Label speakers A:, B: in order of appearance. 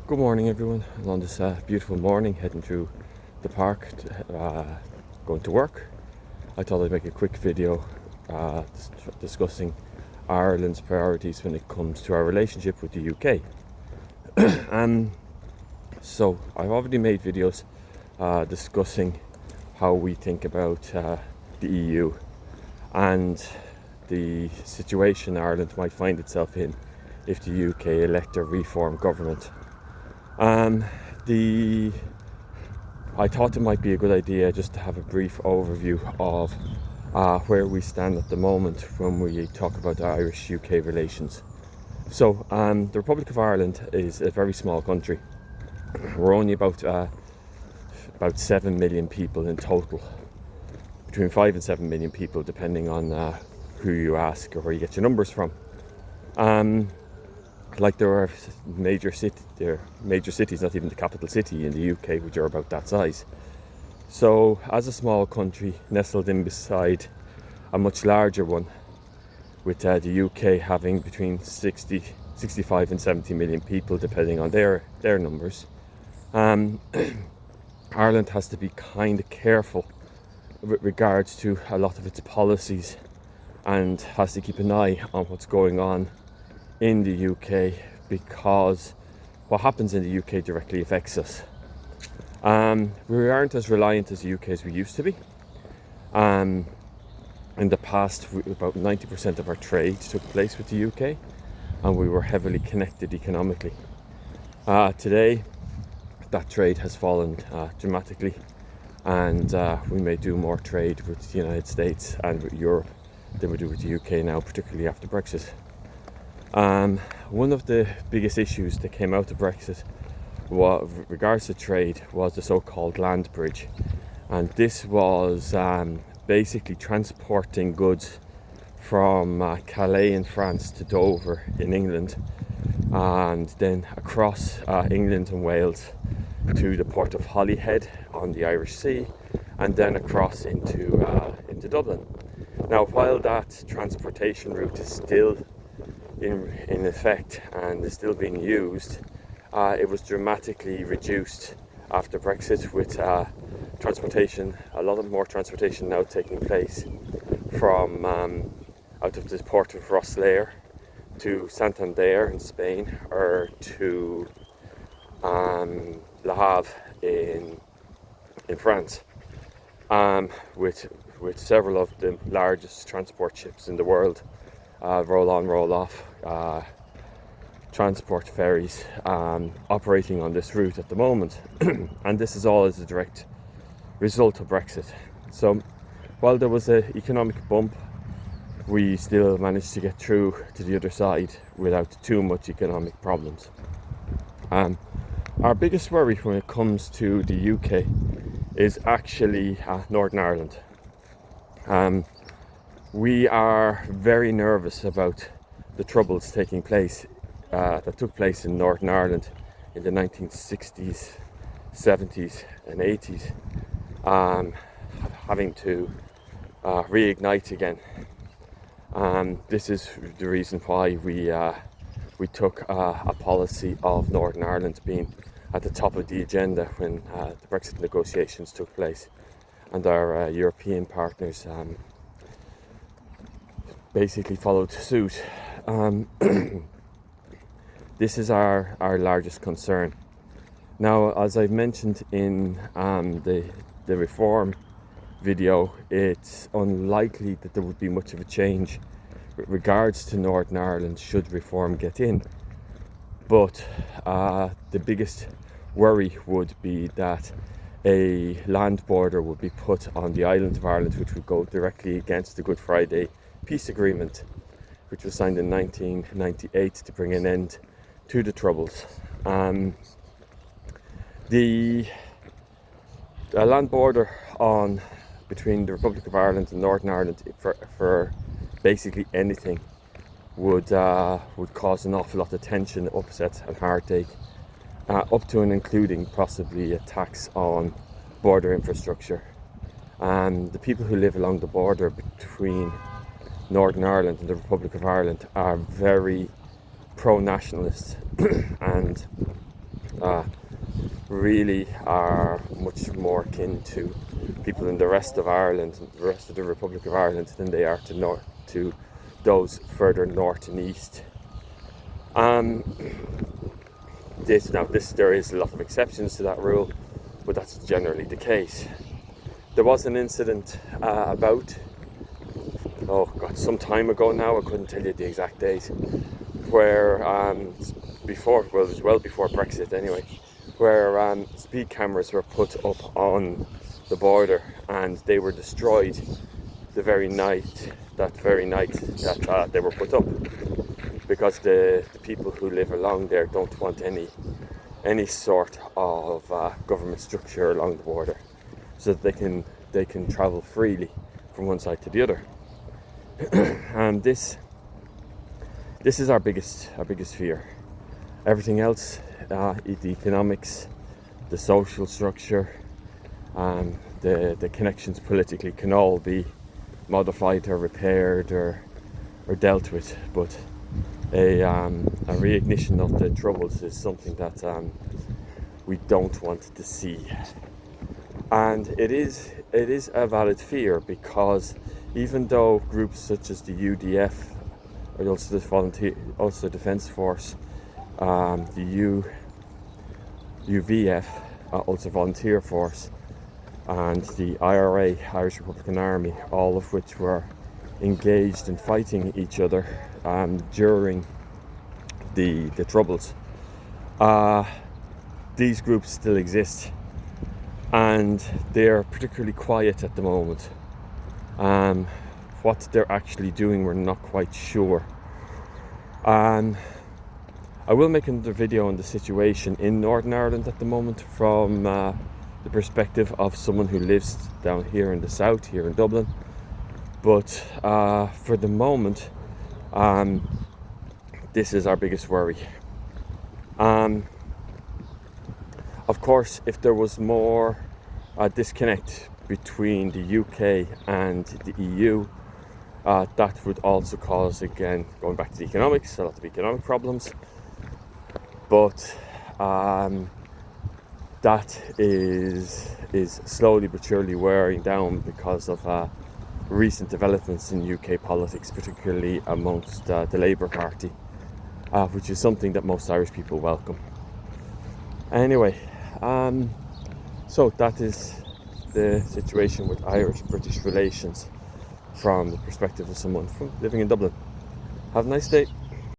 A: Good morning, everyone. I'm on this beautiful morning heading through the park, going to work. I thought I'd make a quick video discussing Ireland's priorities when it comes to our relationship with the UK. So I've already made videos discussing how we think about the EU and the situation Ireland might find itself in if the UK elect a reform government. I thought it might be a good idea just to have a brief overview of where we stand at the moment when we talk about Irish-UK relations. So the Republic of Ireland is a very small country. We're only about 7 million people in total, between 5 and 7 million people depending on who you ask or where you get your numbers from. There are major cities, not even the capital city in the UK, which are about that size. So as a small country nestled in beside a much larger one, with the UK having between 65 and 70 million people depending on their numbers, Ireland has to be kind of careful with regards to a lot of its policies and has to keep an eye on what's going on in the UK, because what happens in the UK directly affects us. We aren't as reliant as the UK as we used to be. In the past, about 90% of our trade took place with the UK, and we were heavily connected economically. Today, that trade has fallen dramatically, and we may do more trade with the United States and with Europe than we do with the UK now, particularly after Brexit. One of the biggest issues that came out of Brexit with regards to trade was the so-called land bridge, and this was basically transporting goods from Calais in France to Dover in England, and then across England and Wales to the port of Holyhead on the Irish Sea, and then across into Dublin. Now, while that transportation route is still in effect and is still being used, it was dramatically reduced after Brexit, with transportation, a lot more transportation now taking place from out of the port of Rosslare to Santander in Spain, or to Le Havre in France, with several of the largest transport ships in the world, roll on, roll off transport ferries operating on this route at the moment. And this is all as a direct result of Brexit. So while there was an economic bump, we still managed to get through to the other side without too much economic problems. Our biggest worry when it comes to the UK is actually Northern Ireland. We are very nervous about the troubles taking place that took place in Northern Ireland in the 1960s, 70s and 80s, having to reignite again. This is the reason why we took a policy of Northern Ireland being at the top of the agenda when the Brexit negotiations took place, and our European partners basically followed suit. This is our largest concern. Now, as I've mentioned in the reform video, it's unlikely that there would be much of a change with regards to Northern Ireland should reform get in. But the biggest worry would be that a land border would be put on the island of Ireland, which would go directly against the Good Friday Peace Agreement, which was signed in 1998 to bring an end to the Troubles. The land border between the Republic of Ireland and Northern Ireland for basically anything would cause an awful lot of tension, upset and heartache, up to and including possibly a tax on border infrastructure. The people who live along the border between Northern Ireland and the Republic of Ireland are very pro-nationalist and really are much more akin to people in the rest of Ireland, the rest of the Republic of Ireland, than they are to those further north and east. There is a lot of exceptions to that rule, but that's generally the case. There was an incident some time ago now, I couldn't tell you the exact date, where it was well before Brexit anyway, where speed cameras were put up on the border and they were destroyed that very night that they were put up, because the people who live along there don't want any sort of government structure along the border, so that they can travel freely from one side to the other. And this is our biggest fear. Everything else, the economics, the social structure, the connections politically, can all be modified or repaired or dealt with, but a reignition of the Troubles is something that we don't want to see. And it is a valid fear, because even though groups such as the UDF, or Ulster Defence Force, the UVF, Ulster Volunteer Force, and the IRA, Irish Republican Army, all of which were engaged in fighting each other during the Troubles, these groups still exist, and they're particularly quiet at the moment. What they're actually doing, we're not quite sure. I will make another video on the situation in Northern Ireland at the moment, from the perspective of someone who lives down here in the south, here in Dublin. But for the moment, this is our biggest worry. Of course, if there was more disconnect between the UK and the EU, that would also cause, again, going back to the economics, a lot of economic problems. But that is slowly but surely wearing down because of recent developments in UK politics, particularly amongst the Labour Party, which is something that most Irish people welcome. Anyway, so that is the situation with Irish-British relations from the perspective of someone living in Dublin. Have a nice day.